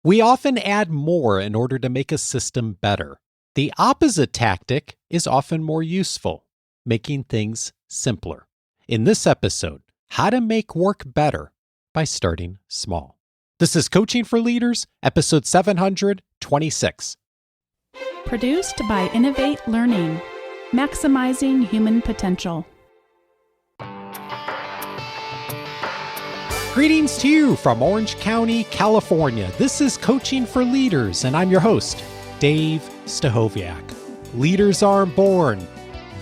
We often add more in order to make a system better. The opposite tactic is often more useful, making things simpler. In this episode, how to make work better by starting small. This is Coaching for Leaders, episode 726. Produced by Innovate Learning, maximizing human potential. Greetings to you from Orange County, California. This is Coaching for Leaders, and I'm your host, Dave Stachowiak. Leaders aren't born,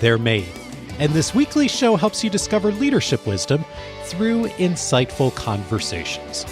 they're made. And this weekly show helps you discover leadership wisdom through insightful conversations.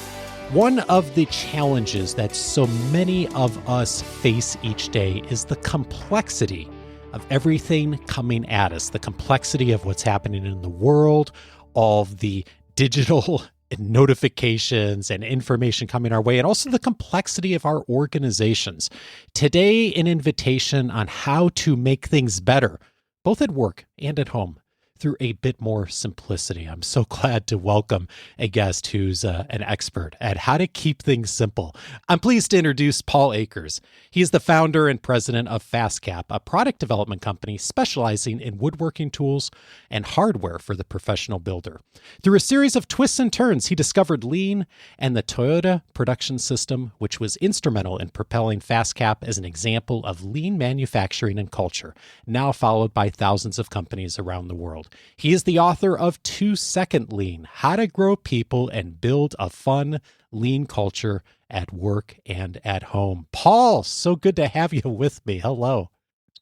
One of the challenges that so many of us face each day is the complexity of everything coming at us, the complexity of what's happening in the world, all of the digital notifications and information coming our way, and also the complexity of our organizations. Today, an invitation on how to make things better, both at work and at home, through a bit more simplicity. I'm so glad to welcome a guest who's an expert at how to keep things simple. I'm pleased to introduce Paul Akers. He is the founder and president of FastCap, a product development company specializing in woodworking tools and hardware for the professional builder. Through a series of twists and turns, he discovered Lean and the Toyota production system, which was instrumental in propelling FastCap as an example of lean manufacturing and culture, now followed by thousands of companies around the world. He is the author of 2-Second Lean, How to Grow People and Build a Fun, Lean Culture at Work and at Home. Paul, so good to have you with me. Hello.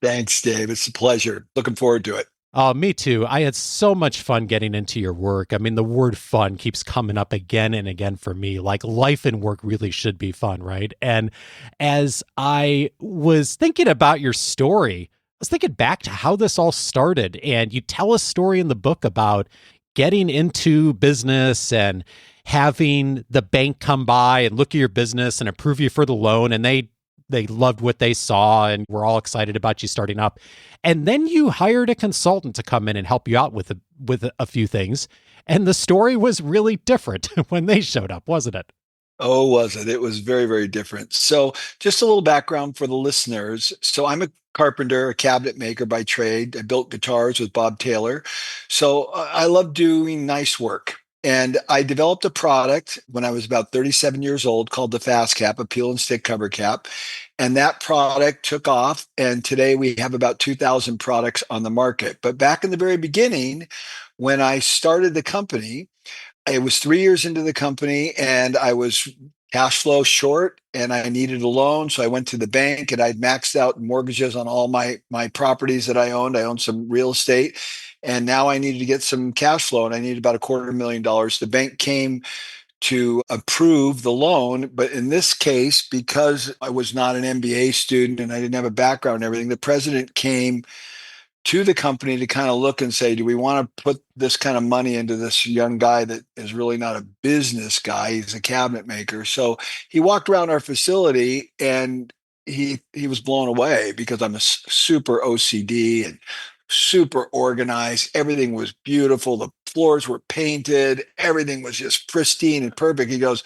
Thanks, Dave. It's a pleasure. Looking forward to it. Oh, me too. I had so much fun getting into your work. I mean, the word fun keeps coming up again and again for me. Like, life and work really should be fun, right? And as I was thinking about your story, I was thinking back to how this all started, and you tell a story in the book about getting into business and having the bank come by and look at your business and approve you for the loan, and they loved what they saw and were all excited about you starting up. And then you hired a consultant to come in and help you out with a few things, and the story was really different when they showed up, wasn't it? Oh, was it? It was very, very different. So just a little background for the listeners. So I'm a carpenter, a cabinet maker by trade. I built guitars with Bob Taylor. So I love doing nice work. And I developed a product when I was about 37 years old called the FastCap, a peel and stick cover cap. And that product took off. And today we have about 2,000 products on the market. But back in the very beginning, when I started the company, it was 3 years into the company and I was cash flow short and I needed a loan. So I went to the bank and I'd maxed out mortgages on all my properties that I owned. I owned some real estate and now I needed to get some cash flow and I needed about $250,000. The bank came to approve the loan. But in this case, because I was not an MBA student and I didn't have a background and everything, the president came to the company to kind of look and say, do we want to put this kind of money into this young guy that is really not a business guy? He's a cabinet maker. So he walked around our facility and he was blown away because I'm a super OCD and super organized. Everything was beautiful. The floors were painted. Everything was just pristine and perfect. He goes,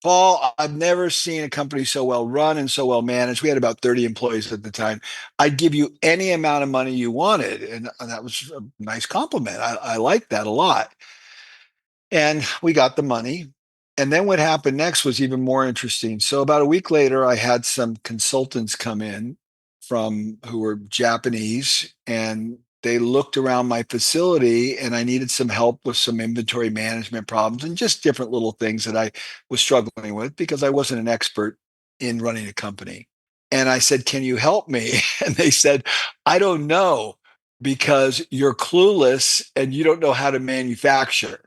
Paul, I've never seen a company so well run and so well managed. We had about 30 employees at the time. I'd give you any amount of money you wanted. And that was a nice compliment. I liked that a lot. And we got the money. And then what happened next was even more interesting. So about a week later, I had some consultants come in from who were Japanese, and they looked around my facility and I needed some help with some inventory management problems and just different little things that I was struggling with because I wasn't an expert in running a company. And I said, can you help me? And they said, I don't know because you're clueless and you don't know how to manufacture.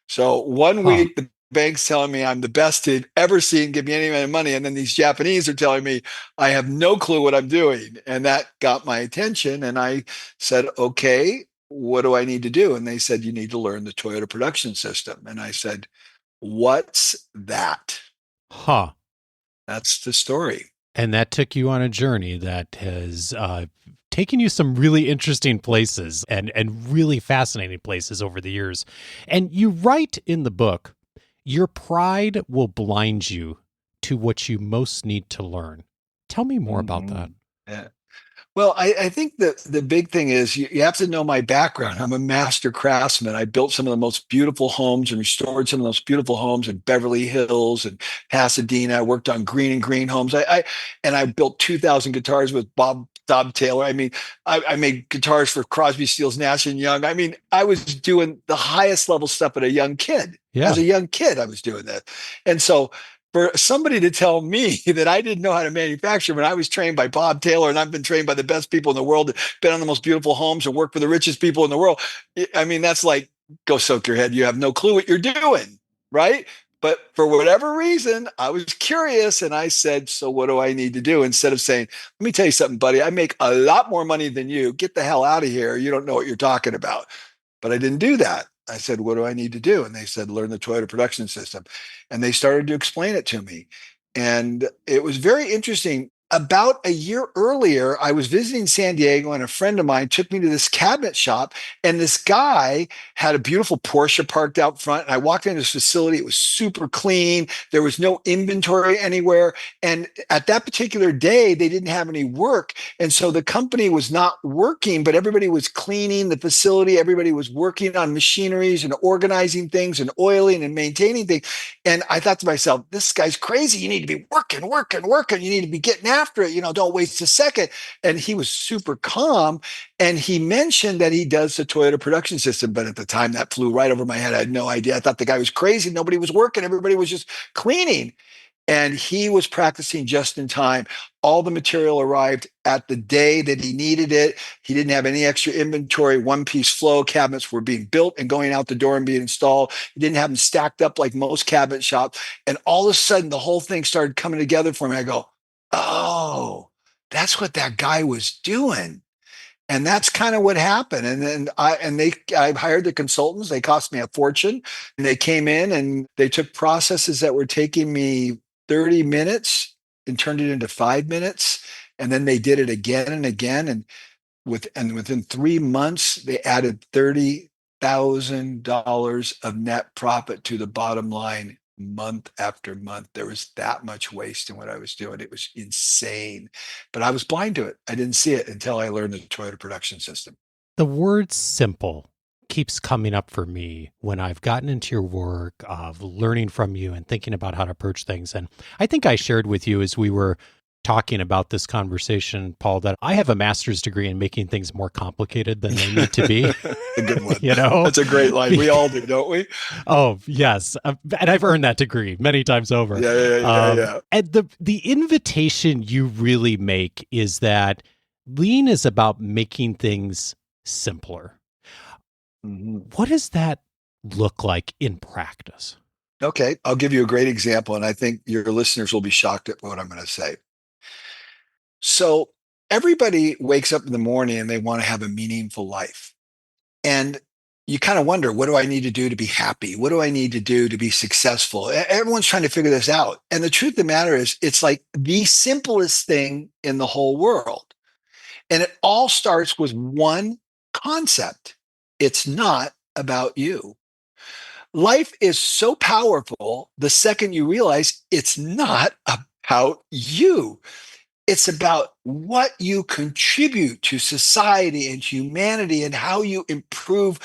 So one Huh. week, the bank's telling me I'm the best they've ever seen, give me any amount of money. And then these Japanese are telling me I have no clue what I'm doing. And that got my attention. And I said, okay, what do I need to do? And they said, you need to learn the Toyota production system. And I said, what's that? Huh. That's the story. And that took you on a journey that has taken you some really interesting places and really fascinating places over the years. And you write in the book, your pride will blind you to what you most need to learn. Tell me more about that. Mhm. Yeah. Well, I think that the big thing is you have to know my background. I'm a master craftsman. I built some of the most beautiful homes and restored some of those beautiful homes in Beverly Hills and Pasadena. I worked on green and green homes. I built 2,000 guitars with Bob Taylor. I mean, I made guitars for Crosby, Stills, Nash and Young. I mean, I was doing the highest level stuff at a young kid. As Yeah. a young kid, I was doing that, and so for somebody to tell me that I didn't know how to manufacture when I was trained by Bob Taylor and I've been trained by the best people in the world, been on the most beautiful homes and worked for the richest people in the world. I mean, that's like, go soak your head. You have no clue what you're doing, right? But for whatever reason, I was curious and I said, so what do I need to do? Instead of saying, let me tell you something, buddy, I make a lot more money than you. Get the hell out of here. You don't know what you're talking about. But I didn't do that. I said, what do I need to do? And they said, learn the Toyota production system. And they started to explain it to me. And it was very interesting. About a year earlier, I was visiting San Diego and a friend of mine took me to this cabinet shop. And this guy had a beautiful Porsche parked out front. And I walked into his facility. It was super clean. There was no inventory anywhere. And at that particular day, they didn't have any work. And so the company was not working, but everybody was cleaning the facility. Everybody was working on machineries and organizing things and oiling and maintaining things. And I thought to myself, this guy's crazy. You need to be working, working, working. You need to be getting after it. Don't waste a second. And he was super calm. And he mentioned that he does the Toyota production system. But at the time, that flew right over my head. I had no idea. I thought the guy was crazy. Nobody was working. Everybody was just cleaning. And he was practicing just in time. All the material arrived at the day that he needed it. He didn't have any extra inventory. One piece flow cabinets were being built and going out the door and being installed. He didn't have them stacked up like most cabinet shops. And all of a sudden, the whole thing started coming together for me. I go, oh, that's what that guy was doing. And that's kind of what happened. And then I hired the consultants. They cost me a fortune. And they came in and they took processes that were taking me 30 minutes and turned it into 5 minutes. And then they did it again and again. And within 3 months, they added $30,000 of net profit to the bottom line month after month. There was that much waste in what I was doing. It was insane, but I was blind to it. I didn't see it until I learned the Toyota production system. The word simple keeps coming up for me when I've gotten into your work of learning from you and thinking about how to approach things. And I think I shared with you as we were talking about this conversation, Paul, that I have a master's degree in making things more complicated than they need to be. A good one. That's a great line. We all do, don't we? Oh, yes. And I've earned that degree many times over. Yeah. And the invitation you really make is that lean is about making things simpler. Mm-hmm. What does that look like in practice? Okay, I'll give you a great example, and I think your listeners will be shocked at what I'm going to say. So everybody wakes up in the morning and they want to have a meaningful life. And you kind of wonder, what do I need to do to be happy? What do I need to do to be successful? Everyone's trying to figure this out. And the truth of the matter is, it's like the simplest thing in the whole world. And it all starts with one concept. It's not about you. Life is so powerful the second you realize it's not about you. It's about what you contribute to society and humanity and how you improve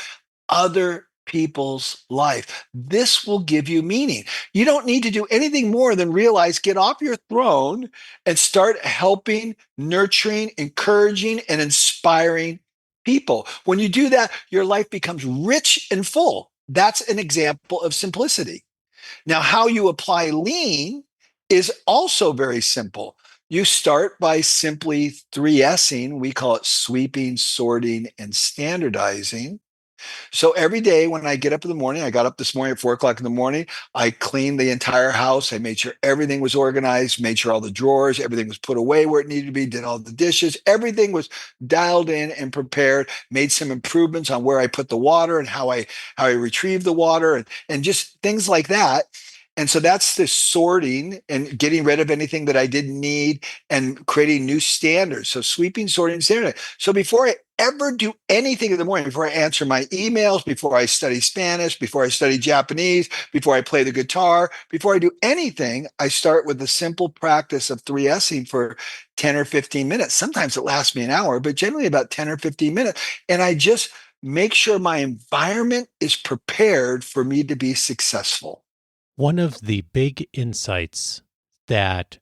other people's life. This will give you meaning. You don't need to do anything more than realize, get off your throne and start helping, nurturing, encouraging, and inspiring people. When you do that, your life becomes rich and full. That's an example of simplicity. Now, how you apply lean is also very simple. You start by simply 3Sing. We call it sweeping, sorting, and standardizing. So every day when I get up in the morning, I got up this morning at 4 o'clock in the morning, I cleaned the entire house. I made sure everything was organized, made sure all the drawers, everything was put away where it needed to be, did all the dishes, everything was dialed in and prepared, made some improvements on where I put the water and how I retrieve the water and just things like that. And so that's the sorting and getting rid of anything that I didn't need and creating new standards. So sweeping, sorting, standard. So before I ever do anything in the morning, before I answer my emails, before I study Spanish, before I study Japanese, before I play the guitar, before I do anything, I start with the simple practice of 3Sing for 10 or 15 minutes. Sometimes it lasts me an hour, but generally about 10 or 15 minutes. And I just make sure my environment is prepared for me to be successful. One of the big insights that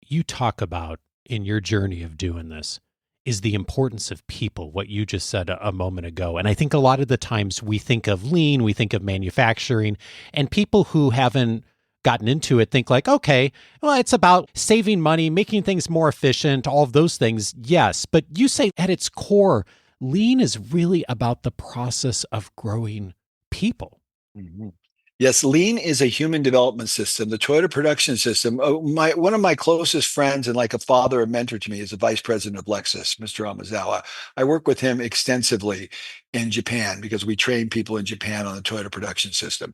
you talk about in your journey of doing this is the importance of people, what you just said a moment ago. And I think a lot of the times we think of lean, we think of manufacturing, and people who haven't gotten into it think like, okay, well, it's about saving money, making things more efficient, all of those things. Yes. But you say at its core, lean is really about the process of growing people. Mhm. Yes, Lean is a human development system, the Toyota production system. One of my closest friends and like a father and mentor to me is the vice president of Lexus, Mr. Amazawa. I work with him extensively in Japan because we train people in Japan on the Toyota production system.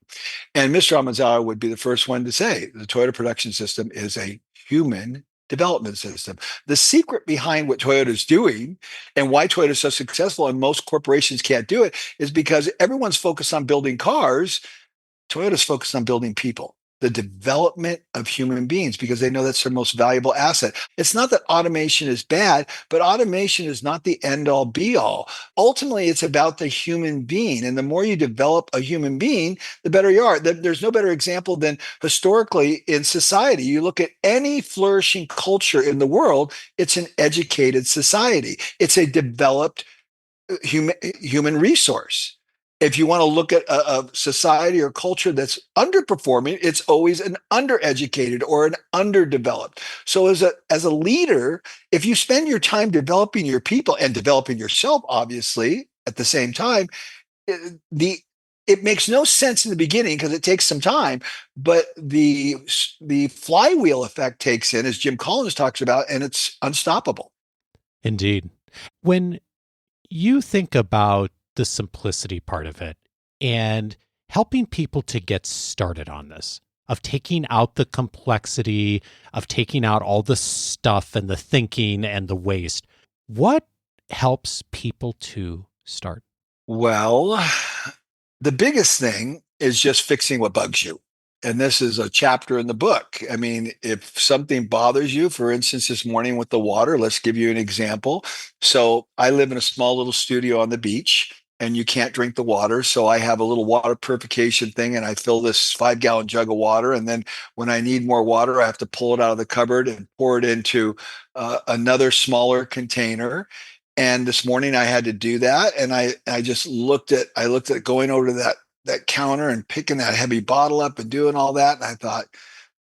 And Mr. Amazawa would be the first one to say the Toyota production system is a human development system. The secret behind what Toyota is doing and why Toyota is so successful and most corporations can't do it is because everyone's focused on building cars. Toyota's focused on building people, the development of human beings, because they know that's their most valuable asset. It's not that automation is bad, but automation is not the end all be all. Ultimately, it's about the human being. And the more you develop a human being, the better you are. There's no better example than historically in society. You look at any flourishing culture in the world, it's an educated society, it's a developed human resource. If you want to look at a society or culture that's underperforming, it's always an undereducated or an underdeveloped. So as a leader, if you spend your time developing your people and developing yourself, obviously at the same time, the it makes no sense in the beginning because it takes some time, but the flywheel effect takes in, as Jim Collins talks about, and it's unstoppable. Indeed. When you think about the simplicity part of it and helping people to get started on this, of taking out the complexity, of taking out all the stuff and the thinking and the waste, what helps people to start? Well, the biggest thing is just fixing what bugs you. And this is a chapter in the book. I mean, if something bothers you, for instance, this morning with the water, let's give you an example. So I live in a small little studio on the beach and you can't drink the water. So I have a little water purification thing and I fill this 5 gallon jug of water. And then when I need more water, I have to pull it out of the cupboard and pour it into another smaller container. And this morning I had to do that. And I just looked at going over to that counter and picking that heavy bottle up and doing all that. And I thought,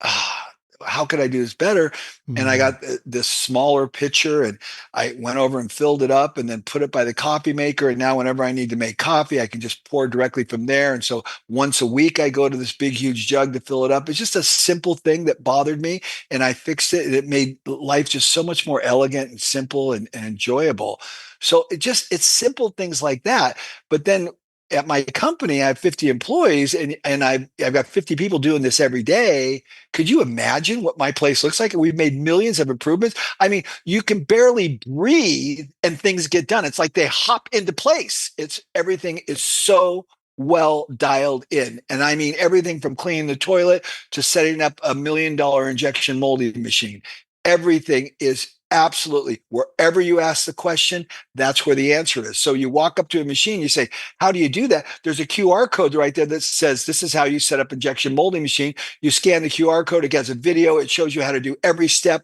ah, how could I do this better? And I Mm, got this smaller pitcher and I went over and filled it up and then put it by the coffee maker. And now whenever I need to make coffee, I can just pour directly from there. And so once a week, I go to this big, huge jug to fill it up. It's just a simple thing that bothered me. And I fixed it. And it made life just so much more elegant and simple and enjoyable. So it's simple things like that. But then at my company, I have 50 employees and I've got 50 people doing this every day. Could you imagine what my place looks like? We've made millions of improvements. I mean, you can barely breathe and things get done. It's like they hop into place. It's everything is so well dialed in. And I mean everything from cleaning the toilet to setting up $1 million injection molding machine. Everything is absolutely wherever you ask the question, that's where the answer is. So you walk up to a machine, you say, how do you do that? There's a QR code right there that says this is how you set up injection molding machine. You scan the QR code, it gets a video, it shows you how to do every step.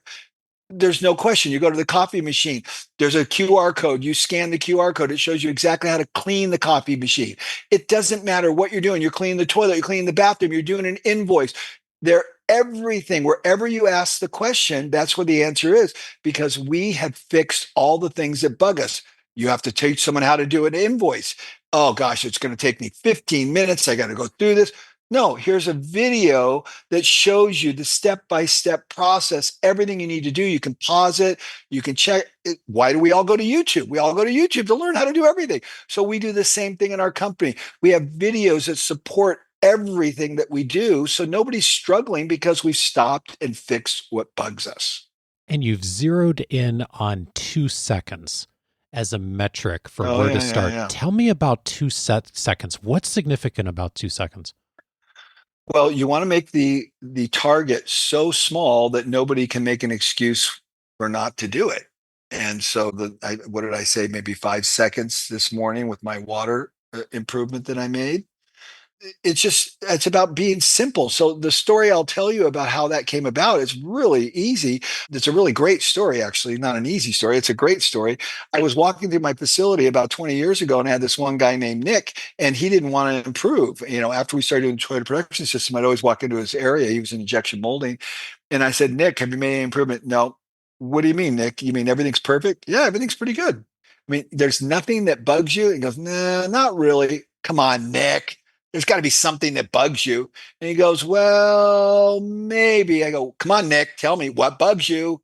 There's no question. You go to the coffee machine, there's a QR code. You scan the QR code, it shows you exactly how to clean the coffee machine. It doesn't matter what you're doing. You're cleaning the toilet, you're cleaning the bathroom, you're doing an invoice. They're everything. Wherever you ask the question, that's where the answer is because we have fixed all the things that bug us. You have to teach someone how to do an invoice. Oh gosh, it's going to take me 15 minutes. I got to go through this. No, here's a video that shows you the step-by-step process, everything you need to do. You can pause it, you can check it. Why do we all go to YouTube? We all go to YouTube to learn how to do everything. So we do the same thing in our company. We have videos that support everything that we do. So nobody's struggling because we've stopped and fixed what bugs us. And you've zeroed in on 2 seconds as a metric for Oh, where to yeah, yeah, start. yeah. Tell me about 2 seconds. What's significant about 2 seconds? Well, you want to make the target so small that nobody can make an excuse for not to do it. And so what did I say? Maybe 5 seconds this morning with my water improvement that I made. It's about being simple. So the story I'll tell you about how that came about is really easy. It's a really great story, actually, not an easy story. It's a great story. I was walking through my facility about 20 years ago and I had this one guy named Nick, and he didn't want to improve. After we started doing the toilet production system, I'd always walk into his area. He was in injection molding. And I said, Nick, have you made any improvement? No. What do you mean, Nick? You mean everything's perfect? Yeah, everything's pretty good. I mean, there's nothing that bugs you. He goes, nah, not really. Come on, Nick. There's got to be something that bugs you. And he goes, well, maybe. I go, come on, Nick, tell me what bugs you.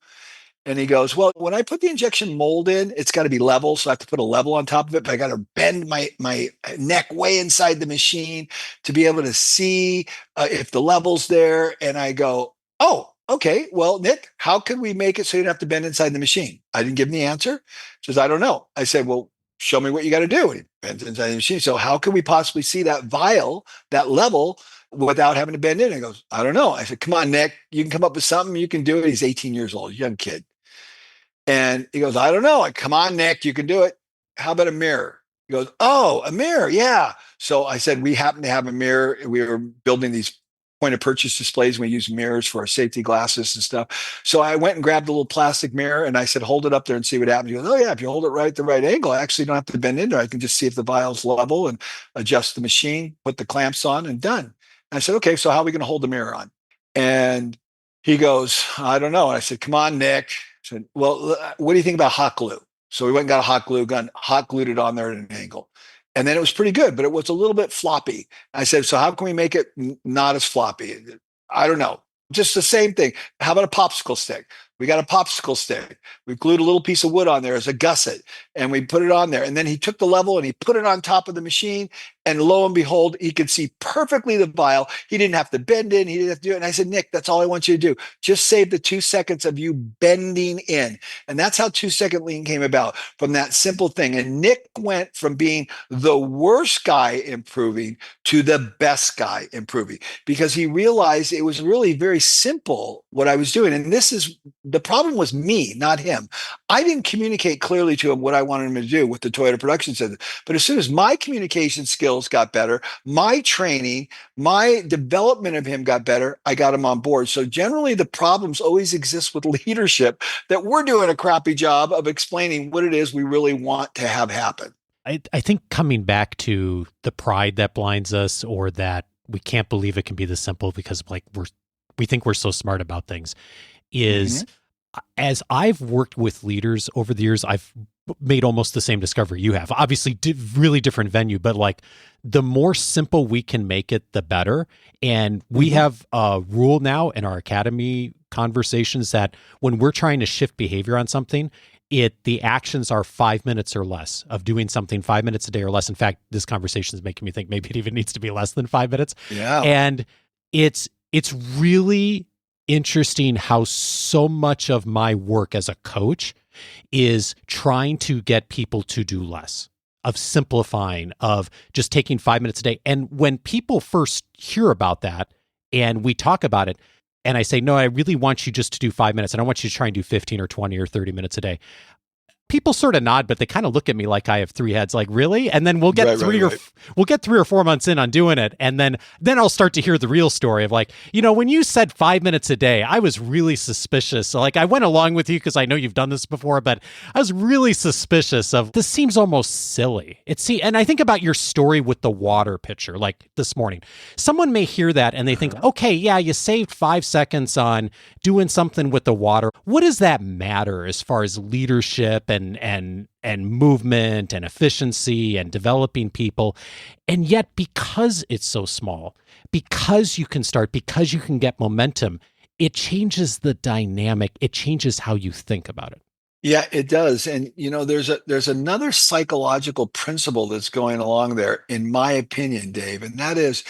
And he goes, well, when I put the injection mold in, it's got to be level. So I have to put a level on top of it, but I got to bend my neck way inside the machine to be able to see if the level's there. And I go, oh, okay. Well, Nick, how can we make it so you don't have to bend inside the machine? I didn't give him the answer. He says, I don't know. I said, well, show me what you got to do. And he bends inside the machine. So how can we possibly see that vial, that level, without having to bend in? And he goes, I don't know. I said, come on, Nick, you can come up with something. You can do it. He's 18 years old, young kid. And he goes, I don't know. Come on, Nick, you can do it. How about a mirror? He goes, oh, a mirror. Yeah. So I said, we happen to have a mirror. We were building these point of purchase displays. We use mirrors for our safety glasses and stuff. So I went and grabbed a little plastic mirror and I said, hold it up there and see what happens. He goes, oh, yeah, if you hold it right at the right angle, I actually don't have to bend into it. I can just see if the vial's level and adjust the machine, put the clamps on, and done. And I said, okay, so how are we going to hold the mirror on? And he goes, I don't know. And I said, come on, Nick. I said, well, what do you think about hot glue? So we went and got a hot glue gun, hot glued it on there at an angle. And then it was pretty good, but it was a little bit floppy. I said, so how can we make it not as floppy? I don't know. Just the same thing. How about a popsicle stick? We got a popsicle stick. We glued a little piece of wood on there as a gusset and we put it on there. And then he took the level and he put it on top of the machine. And lo and behold, he could see perfectly the vial. He didn't have to bend in. He didn't have to do it. And I said, Nick, that's all I want you to do. Just save the 2 seconds of you bending in. And that's how 2 second lean came about, from that simple thing. And Nick went from being the worst guy improving to the best guy improving because he realized it was really very simple what I was doing. And the problem was me, not him. I didn't communicate clearly to him what I wanted him to do with the Toyota production center. But as soon as my communication skills got better, my training, my development of him got better, I got him on board. So generally the problems always exist with leadership, that we're doing a crappy job of explaining what it is we really want to have happen. I think coming back to the pride that blinds us, or that we can't believe it can be this simple because we think we're so smart about things, is as I've worked with leaders over the years, I've made almost the same discovery you have. Obviously, really different venue, but like the more simple we can make it, the better. And we have a rule now in our academy conversations that when we're trying to shift behavior on something, the actions are 5 minutes or less of doing something 5 minutes a day or less. In fact, this conversation is making me think maybe it even needs to be less than 5 minutes. Yeah. And it's really interesting how so much of my work as a coach is trying to get people to do less, of simplifying, of just taking 5 minutes a day. And when people first hear about that and we talk about it, and I say, no, I really want you just to do 5 minutes. I don't want you to try and do 15 or 20 or 30 minutes a day. People sort of nod, but they kind of look at me like I have three heads. Like, really? And then we'll get we'll get 3 or 4 months in on doing it, and then I'll start to hear the real story of like, when you said 5 minutes a day, I was really suspicious. So like, I went along with you because I know you've done this before, but I was really suspicious of this. Seems almost silly. And I think about your story with the water pitcher, like this morning. Someone may hear that and they think, okay, yeah, you saved 5 seconds on doing something with the water. What does that matter as far as leadership and movement and efficiency and developing people? And yet, because it's so small, because you can start, because you can get momentum, it changes the dynamic. It changes how you think about it. Yeah, it does. And there's another psychological principle that's going along there, in my opinion, Dave, and that is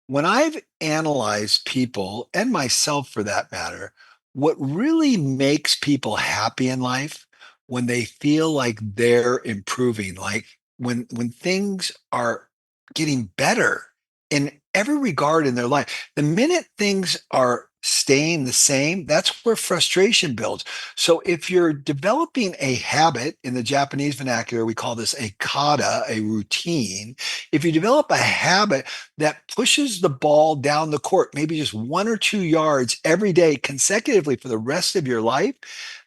when I've analyzed people and myself for that matter, what really makes people happy in life when they feel like they're improving, like when things are getting better in every regard in their life. The minute things are staying the same, that's where frustration builds. So if you're developing a habit, in the Japanese vernacular, we call this a kata, a routine. If you develop a habit that pushes the ball down the court, maybe just 1 or 2 yards every day consecutively for the rest of your life,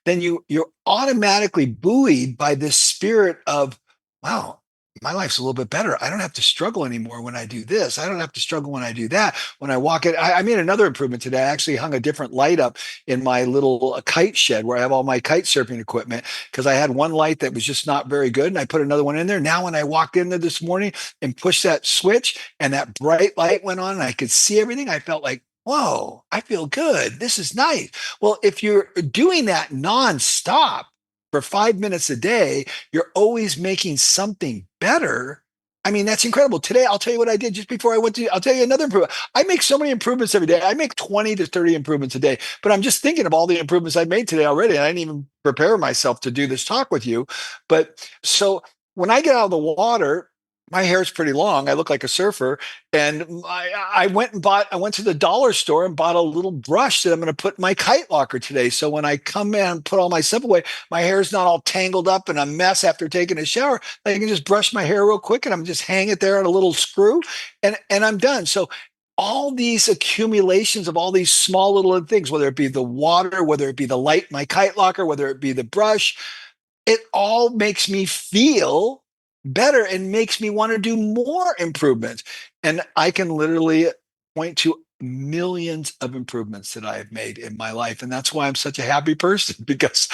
then you're automatically buoyed by this spirit of, wow, my life's a little bit better. I don't have to struggle anymore when I do this. I don't have to struggle when I do that. When I walk it, I made another improvement today. I actually hung a different light up in my little kite shed where I have all my kite surfing equipment because I had one light that was just not very good, and I put another one in there. Now, when I walked in there this morning and pushed that switch, and that bright light went on, and I could see everything, I felt like, whoa, I feel good. This is nice. Well, if you're doing that nonstop for 5 minutes a day, you're always making something better. I mean, that's incredible. Today, I'll tell you what I did just before I went to, I'll tell you another improvement. I make so many improvements every day. I make 20 to 30 improvements a day, but I'm just thinking of all the improvements I made today already. And I didn't even prepare myself to do this talk with you. But so when I get out of the water, my hair is pretty long. I look like a surfer. And I went to the dollar store and bought a little brush that I'm going to put in my kite locker today. So when I come in and put all my stuff away, my hair is not all tangled up and a mess after taking a shower. I can just brush my hair real quick and I'm just hang it there on a little screw and I'm done. So all these accumulations of all these small little things, whether it be the water, whether it be the light in my kite locker, whether it be the brush, it all makes me feel better and makes me want to do more improvements. And I can literally point to millions of improvements that I have made in my life. And that's why I'm such a happy person because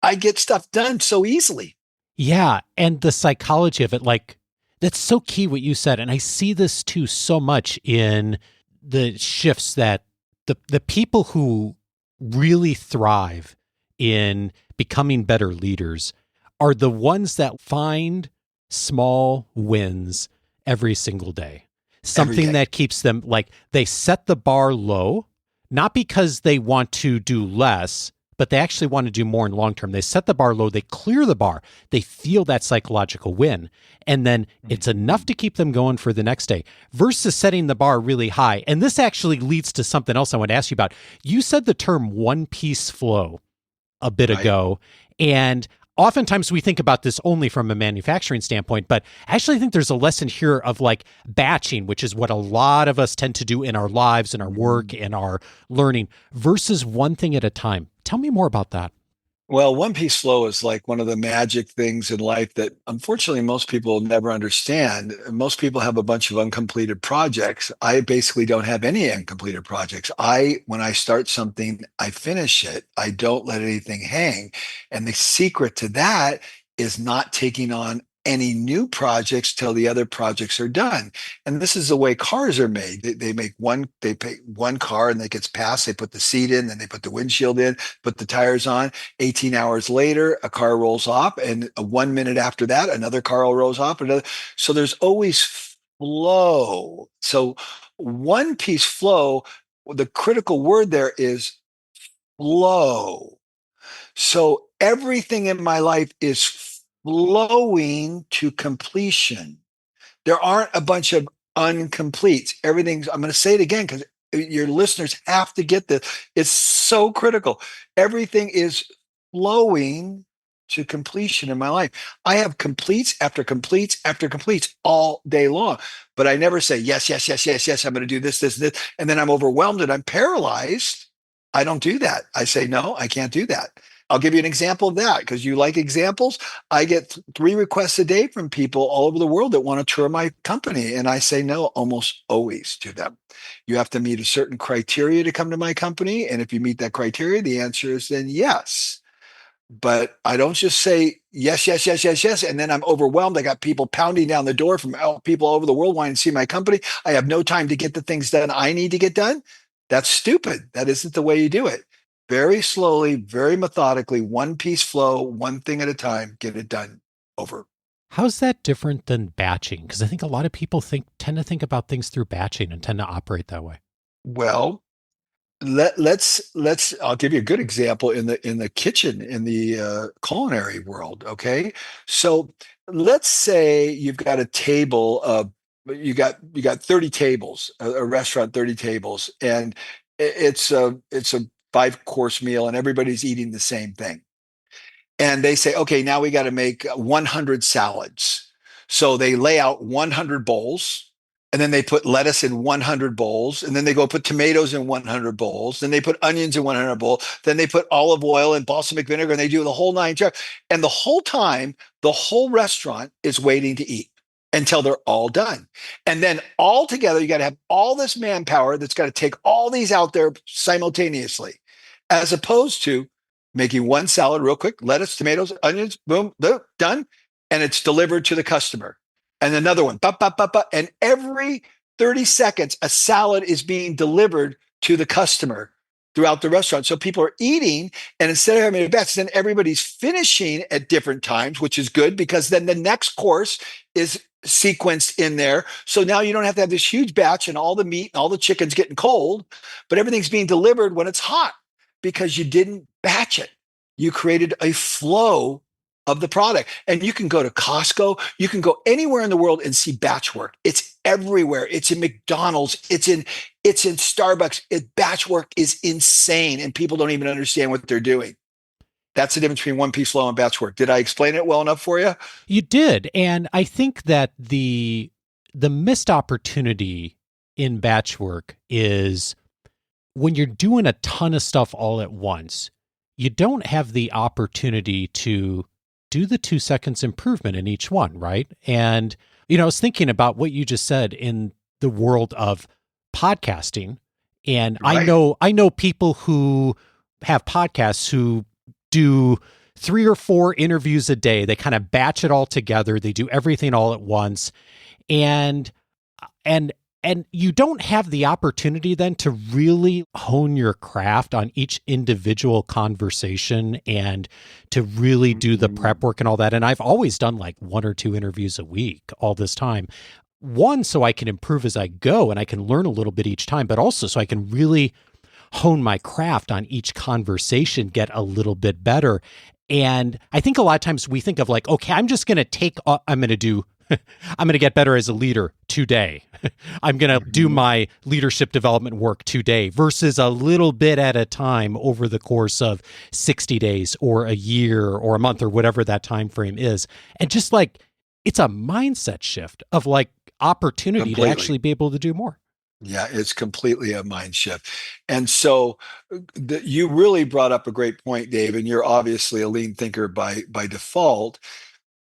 I get stuff done so easily. Yeah, and the psychology of it, like that's so key what you said, and I see this too so much in the shifts that the people who really thrive in becoming better leaders are the ones that find small wins every single day. Every Something day. that keeps them like they set the bar low, not because they want to do less, but they actually want to do more in long term. They set the bar low, they clear the bar, they feel that psychological win. And then it's enough to keep them going for the next day versus setting the bar really high. And this actually leads to something else I want to ask you about. You said the term one piece flow a bit Right. ago. And oftentimes we think about this only from a manufacturing standpoint, but I actually think there's a lesson here of like batching, which is what a lot of us tend to do in our lives, in our work, in our learning, versus one thing at a time. Tell me more about that. Well, one piece flow is like one of the magic things in life that unfortunately most people never understand. Most people have a bunch of uncompleted projects. I basically don't have any uncompleted projects. When I start something, I finish it. I don't let anything hang. And the secret to that is not taking on any new projects till the other projects are done. And this is the way cars are made. They pick one car and it gets passed. They put the seat in, then they put the windshield in, put the tires on. 18 hours later, a car rolls off, and 1 minute after that, another car rolls off. So there's always flow. So one piece flow, the critical word there is flow. So everything in my life is flowing to completion. There aren't a bunch of uncompletes. I'm going to say it again because your listeners have to get this. It's so critical. Everything is flowing to completion in my life. I have completes after completes after completes all day long, but I never say, yes, yes, yes, yes, yes, I'm going to do this, this, this. And then I'm overwhelmed and I'm paralyzed. I don't do that. I say, no, I can't do that. I'll give you an example of that because you like examples. I get 3 requests a day from people all over the world that want to tour my company. And I say no almost always to them. You have to meet a certain criteria to come to my company. And if you meet that criteria, the answer is then yes. But I don't just say yes, yes, yes, yes, yes. And then I'm overwhelmed. I got people pounding down the door from people all over the world wanting to see my company. I have no time to get the things done I need to get done. That's stupid. That isn't the way you do it. Very slowly, very methodically, one piece flow, one thing at a time, get it done over. How's that different than batching? Because I think a lot of people tend to think about things through batching and tend to operate that way. Well, let's I'll give you a good example in the kitchen in the culinary world. Okay, so let's say you've got a table of you got 30 tables, a restaurant, 30 tables, and it's a five-course meal, and everybody's eating the same thing. And they say, okay, now we got to make 100 salads. So they lay out 100 bowls, and then they put lettuce in 100 bowls, and then they go put tomatoes in 100 bowls, then they put onions in 100 bowls, then they put olive oil and balsamic vinegar, and they do the whole nine yards. And the whole time, the whole restaurant is waiting to eat until they're all done. And then all together, you got to have all this manpower that's got to take all these out there simultaneously, as opposed to making one salad real quick, lettuce, tomatoes, onions, boom, boom, done. And it's delivered to the customer. And another one, bah, bah, bah, bah, and every 30 seconds, a salad is being delivered to the customer throughout the restaurant. So people are eating, and instead of having a batch, then everybody's finishing at different times, which is good because then the next course is sequenced in there. So now you don't have to have this huge batch and all the meat and all the chicken's getting cold, but everything's being delivered when it's hot because you didn't batch it. You created a flow of the product. And you can go to Costco, you can go anywhere in the world and see batch work. It's everywhere. It's in McDonald's, it's in Starbucks. Batch work is insane and people don't even understand what they're doing. That's the difference between one piece flow and batch work. Did I explain it well enough for you? You did. And I think that the missed opportunity in batch work is when you're doing a ton of stuff all at once, you don't have the opportunity to do the 2 seconds improvement in each one, right? And, I was thinking about what you just said in the world of podcasting. And Right. I know people who have podcasts who do 3 or 4 interviews a day. They kind of batch it all together. They do everything all at once. And and and you don't have the opportunity then to really hone your craft on each individual conversation and to really do the prep work and all that. And I've always done like 1 or 2 interviews a week all this time. One, so I can improve as I go and I can learn a little bit each time, but also so I can really hone my craft on each conversation, get a little bit better. And I think a lot of times we think of like, okay, I'm just going to I'm going to do I'm going to get better as a leader today. I'm going to do my leadership development work today versus a little bit at a time over the course of 60 days or a year or a month or whatever that time frame is. And just like it's a mindset shift of like opportunity to Completely. actually be able to do more. Yeah, it's completely a mind shift. And so you really brought up a great point, Dave, and you're obviously a lean thinker by default.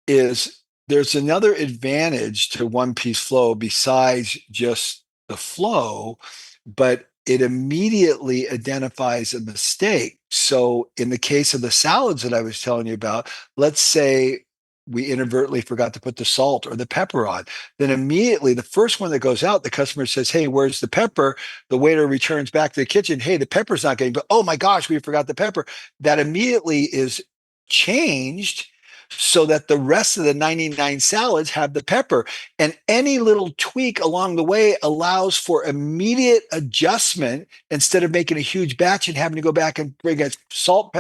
Is there's another advantage to one piece flow besides just the flow, but it immediately identifies a mistake. So in the case of the salads that I was telling you about, let's say we inadvertently forgot to put the salt or the pepper on. Then immediately the first one that goes out, the customer says, "Hey, where's the pepper?" The waiter returns back to the kitchen. "Hey, the pepper's not getting, but oh my gosh, we forgot the pepper." That immediately is changed so that the rest of the 99 salads have the pepper. And any little tweak along the way allows for immediate adjustment instead of making a huge batch and having to go back and bring a salt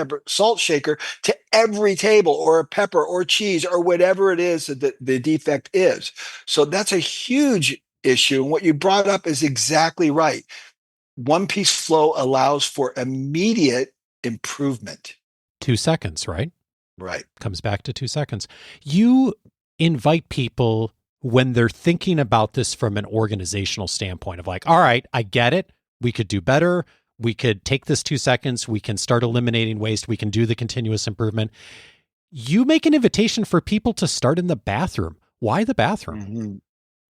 shaker to every table or a pepper or cheese or whatever it is that the defect is. So that's a huge issue. And what you brought up is exactly right. One piece flow allows for immediate improvement. 2 seconds, right? Right. Comes back to 2 seconds. You invite people when they're thinking about this from an organizational standpoint of like, all right, I get it. We could do better. We could take this 2 seconds. We can start eliminating waste. We can do the continuous improvement. You make an invitation for people to start in the bathroom. Why the bathroom? Mhm.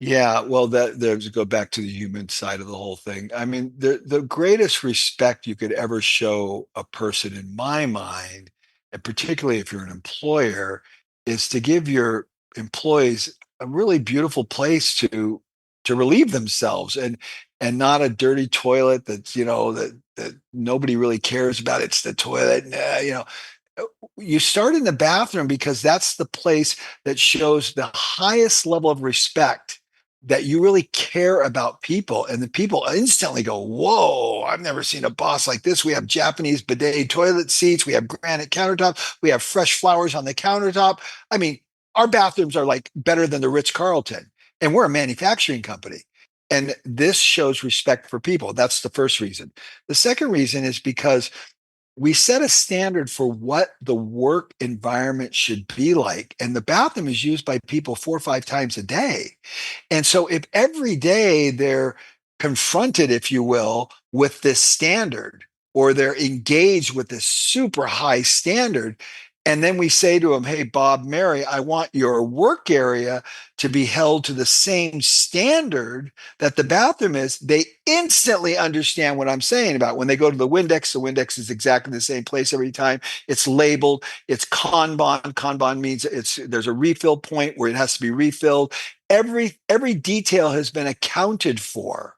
Yeah, well, that there's go back to the human side of the whole thing. I mean, the greatest respect you could ever show a person, in my mind, and particularly if you're an employer, is to give your employees a really beautiful place to relieve themselves and not a dirty toilet that's, that nobody really cares about. It's the toilet, nah, You start in the bathroom because that's the place that shows the highest level of respect, that you really care about people. And the people instantly go, whoa, I've never seen a boss like this. We have Japanese bidet toilet seats. We have granite countertops. We have fresh flowers on the countertop. I mean, our bathrooms are like better than the Ritz-Carlton. And we're a manufacturing company. And this shows respect for people. That's the first reason. The second reason is because we set a standard for what the work environment should be like. And the bathroom is used by people 4 or 5 times a day. And so if every day they're confronted, if you will, with this standard, or they're engaged with this super high standard, and then we say to them, hey, Bob, Mary, I want your work area to be held to the same standard that the bathroom is, they instantly understand what I'm saying about when they go to the Windex is exactly the same place every time. It's labeled, it's Kanban. Kanban means there's a refill point where it has to be refilled. Every detail has been accounted for.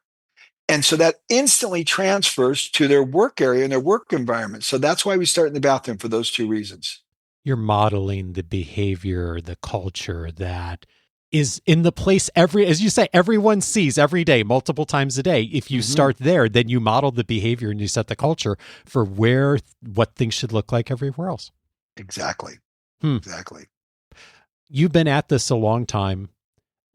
And so that instantly transfers to their work area and their work environment. So that's why we start in the bathroom, for those two reasons. You're modeling the behavior, the culture that is in the place as you say, everyone sees every day, multiple times a day. If you start there, then you model the behavior and you set the culture for what things should look like everywhere else. Exactly. Exactly. You've been at this a long time.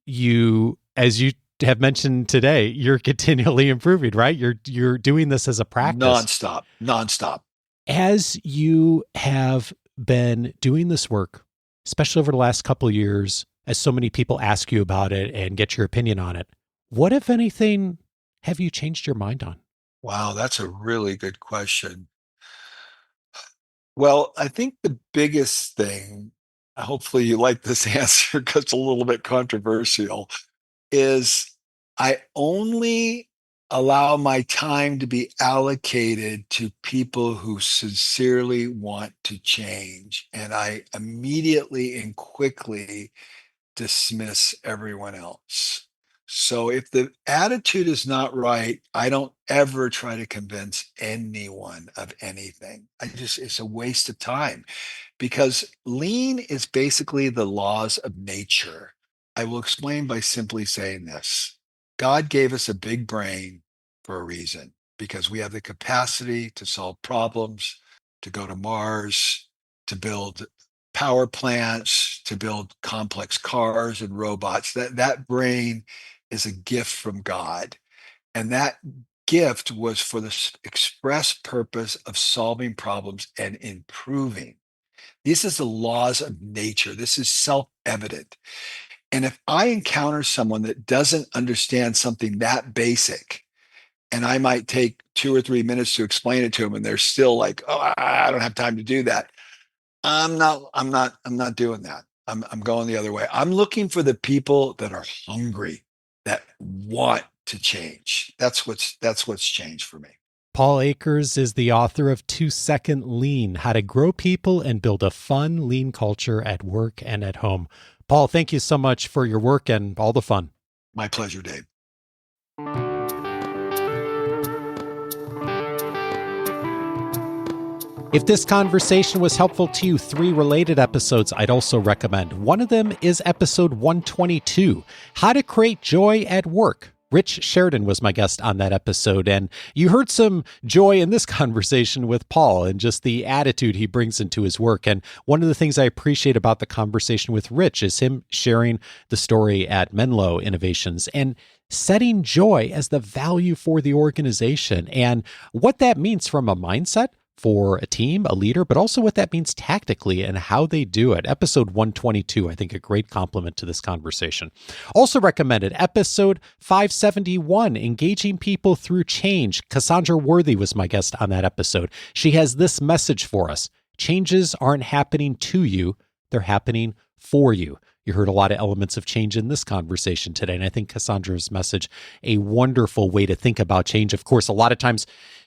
As you have mentioned today, you're continually improving, right? You're doing this as a practice. Nonstop. As you have been doing this work, especially over the last couple of years, as so many people ask you about it and get your opinion on it, what, if anything, have you changed your mind on? Wow, that's a really good question. Well, I think the biggest thing, hopefully you like this answer because it's a little bit controversial, is I only allow my time to be allocated to people who sincerely want to change. And I immediately and quickly dismiss everyone else. So if the attitude is not right, I don't ever try to convince anyone of anything. It's a waste of time, because lean is basically the laws of nature. I will explain by simply saying this. God gave us a big brain for a reason, because we have the capacity to solve problems, to go to Mars, to build power plants, to build complex cars and robots. That brain is a gift from God. And that gift was for the express purpose of solving problems and improving. This is the laws of nature. This is self-evident. And if I encounter someone that doesn't understand something that basic, and I might take 2 or 3 minutes to explain it to them, and they're still like, "Oh, I don't have time to do that." I'm not doing that. I'm going the other way. I'm looking for the people that are hungry, that want to change. That's what's changed for me. Paul Akers is the author of 2-Second Lean, How to Grow People and Build a Fun, Lean Culture at Work and at Home. Paul, thank you so much for your work and all the fun. My pleasure, Dave. If this conversation was helpful to you, 3 related episodes I'd also recommend. One of them is episode 122, How to Create Joy at Work. Rich Sheridan was my guest on that episode, and you heard some joy in this conversation with Paul and just the attitude he brings into his work. And one of the things I appreciate about the conversation with Rich is him sharing the story at Menlo Innovations and setting joy as the value for the organization and what that means from a mindset for a team, a leader, but also what that means tactically and how they do it. Episode 122, I think a great complement to this conversation. Also recommended episode 571, Engaging People Through Change. Cassandra Worthy was my guest on that episode. She has this message for us. Changes aren't happening to you, they're happening for you. You heard a lot of elements of change in this conversation today, and I think Cassandra's message, a wonderful way to think about change. Of course, a lot of times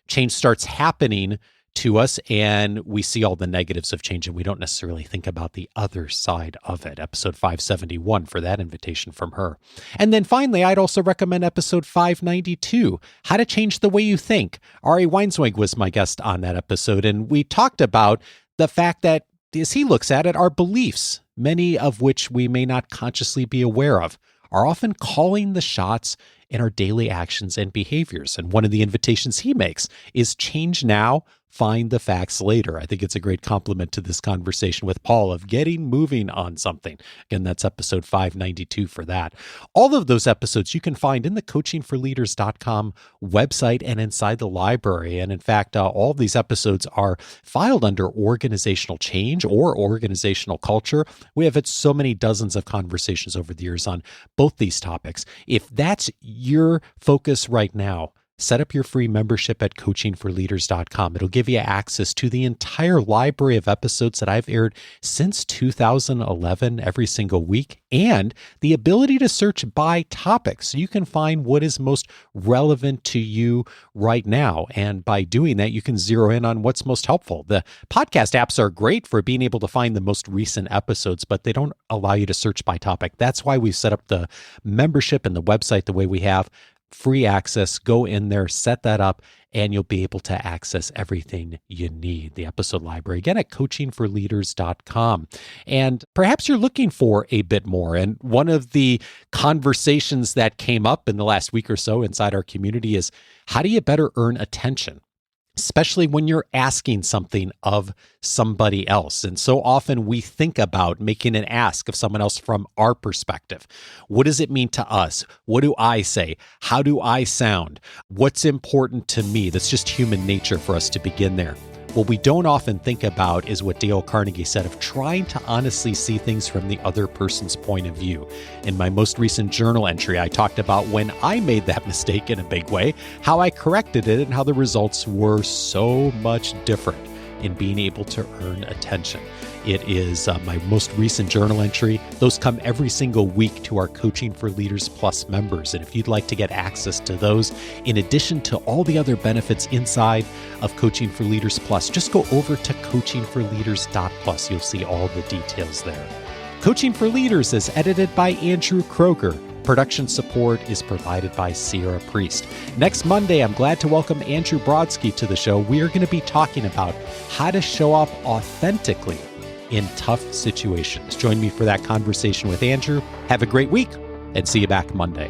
change starts happening to us and we see all the negatives of change and we don't necessarily think about the other side of it. Episode 571 for that invitation from her. And then finally, I'd also recommend episode 592, How to Change the Way You Think. Ari Weinsweg was my guest on that episode, and we talked about the fact that, as he looks at it, our beliefs, many of which we may not consciously be aware of, are often calling the shots in our daily actions and behaviors. And one of the invitations he makes is change now, find the facts later. I think it's a great compliment to this conversation with Paul of getting moving on something. Again, that's episode 592 for that. All of those episodes you can find in the coachingforleaders.com website and inside the library. And in fact, all of these episodes are filed under organizational change or organizational culture. We have had so many dozens of conversations over the years on both these topics. If that's your focus right now, set up your free membership at coachingforleaders.com. It'll give you access to the entire library of episodes that I've aired since 2011 every single week, and the ability to search by topics so you can find what is most relevant to you right now. And by doing that, you can zero in on what's most helpful. The podcast apps are great for being able to find the most recent episodes, but they don't allow you to search by topic. That's why we set up the membership and the website the way we have. Free access, go in there, set that up, and you'll be able to access everything you need. The episode library, again, at coachingforleaders.com. And perhaps you're looking for a bit more. And one of the conversations that came up in the last week or so inside our community is, how do you better earn attention? Especially when you're asking something of somebody else. And so often we think about making an ask of someone else from our perspective. What does it mean to us? What do I say? How do I sound? What's important to me? That's just human nature for us to begin there. What we don't often think about is what Dale Carnegie said of trying to honestly see things from the other person's point of view. In my most recent journal entry, I talked about when I made that mistake in a big way, how I corrected it, and how the results were so much different in being able to earn attention. It is my most recent journal entry. Those come every single week to our Coaching for Leaders Plus members. And if you'd like to get access to those, in addition to all the other benefits inside of Coaching for Leaders Plus, just go over to coachingforleaders.plus. You'll see all the details there. Coaching for Leaders is edited by Andrew Kroger. Production support is provided by Sierra Priest. Next Monday, I'm glad to welcome Andrew Brodsky to the show. We are going to be talking about how to show up authentically in tough situations. Join me for that conversation with Andrew. Have a great week, and see you back Monday.